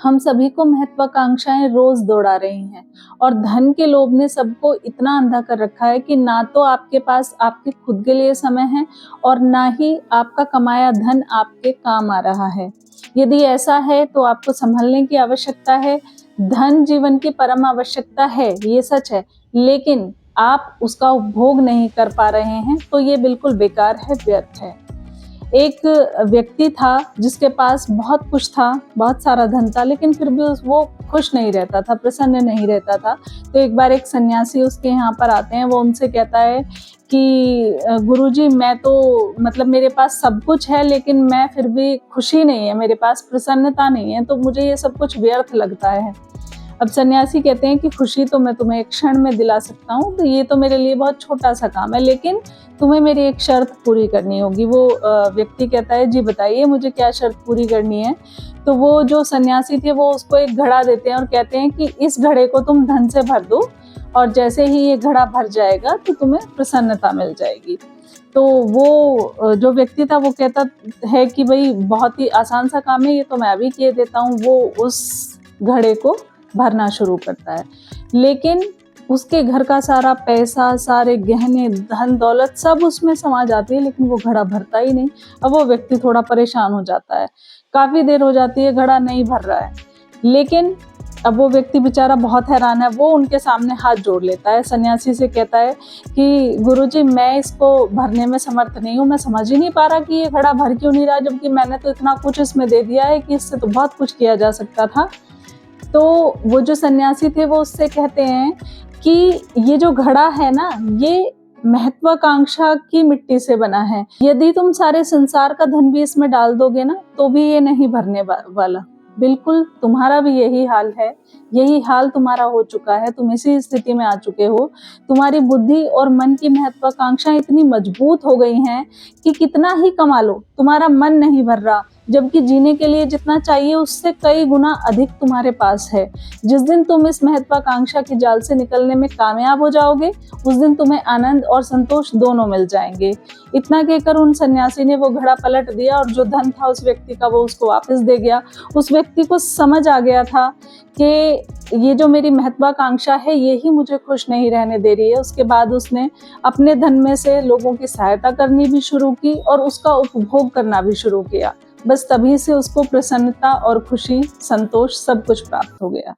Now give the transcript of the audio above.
हम सभी को महत्वाकांक्षाएं रोज दौड़ा रही हैं और धन के लोभ ने सबको इतना अंधा कर रखा है कि ना तो आपके पास आपके खुद के लिए समय है और ना ही आपका कमाया धन आपके काम आ रहा है। यदि ऐसा है तो आपको संभलने की आवश्यकता है। धन जीवन की परम आवश्यकता है, ये सच है, लेकिन आप उसका उपभोग नहीं कर पा रहे हैं तो ये बिल्कुल बेकार है, व्यर्थ है। एक व्यक्ति था जिसके पास बहुत कुछ था, बहुत सारा धन था, लेकिन फिर भी वो खुश नहीं रहता था, प्रसन्न नहीं रहता था। तो एक बार एक सन्यासी उसके यहाँ पर आते हैं। वो उनसे कहता है कि गुरुजी, मैं तो मतलब मेरे पास सब कुछ है, लेकिन मैं फिर भी खुशी नहीं है, मेरे पास प्रसन्नता नहीं है, तो मुझे ये सब कुछ व्यर्थ लगता है। अब सन्यासी कहते हैं कि खुशी तो मैं तुम्हें एक क्षण में दिला सकता हूँ, तो ये तो मेरे लिए बहुत छोटा सा काम है, लेकिन तुम्हें मेरी एक शर्त पूरी करनी होगी। वो व्यक्ति कहता है, जी बताइए, मुझे क्या शर्त पूरी करनी है। तो वो जो सन्यासी थे वो उसको एक घड़ा देते हैं और कहते हैं कि इस घड़े को तुम धन से भर दो और जैसे ही ये घड़ा भर जाएगा तो तुम्हें प्रसन्नता मिल जाएगी। तो वो जो व्यक्ति था वो कहता है कि भाई बहुत ही आसान सा काम है, ये तो मैं अभी किए देता हूँ। वो उस घड़े को भरना शुरू करता है, लेकिन उसके घर का सारा पैसा, सारे गहने, धन दौलत सब उसमें समा जाती है, लेकिन वो घड़ा भरता ही नहीं। अब वो व्यक्ति थोड़ा परेशान हो जाता है। काफी देर हो जाती है, घड़ा नहीं भर रहा है, लेकिन अब वो व्यक्ति बेचारा बहुत हैरान है। वो उनके सामने हाथ जोड़ लेता है, सन्यासी से कहता है कि गुरुजी, मैं इसको भरने में समर्थ नहीं हूँ, मैं समझ ही नहीं पा रहा कि ये घड़ा भर क्यों नहीं रहा, जबकि मैंने तो इतना कुछ इसमें दे दिया है कि इससे तो बहुत कुछ किया जा सकता था। तो वो जो सन्यासी थे वो उससे कहते हैं कि ये जो घड़ा है ना, ये महत्वाकांक्षा की मिट्टी से बना है। यदि तुम सारे संसार का धन भी इसमें डाल दोगे ना, तो भी ये नहीं भरने वाला। बिल्कुल तुम्हारा भी यही हाल है, यही हाल तुम्हारा हो चुका है, तुम इसी स्थिति में आ चुके हो। तुम्हारी बुद्धि और मन की महत्वाकांक्षा इतनी मजबूत हो गई हैं कि कितना ही कमा लो, तुम्हारा मन नहीं भर रहा, जबकि जीने के लिए जितना चाहिए उससे कई गुना अधिक तुम्हारे पास है। जिस दिन तुम इस महत्वाकांक्षा की जाल से निकलने में कामयाब हो जाओगे, उस दिन तुम्हें आनंद और संतोष दोनों मिल जाएंगे। इतना कहकर उन सन्यासी ने वो घड़ा पलट दिया और जो धन था उस व्यक्ति का वो उसको वापस दे गया। उस व्यक्ति को समझ आ गया था कि ये जो मेरी महत्वाकांक्षा है यही मुझे खुश नहीं रहने दे रही है। उसके बाद उसने अपने धन में से लोगों की सहायता करनी भी शुरू की और उसका उपभोग करना भी शुरू किया। बस तभी से उसको प्रसन्नता और खुशी, संतोष सब कुछ प्राप्त हो गया।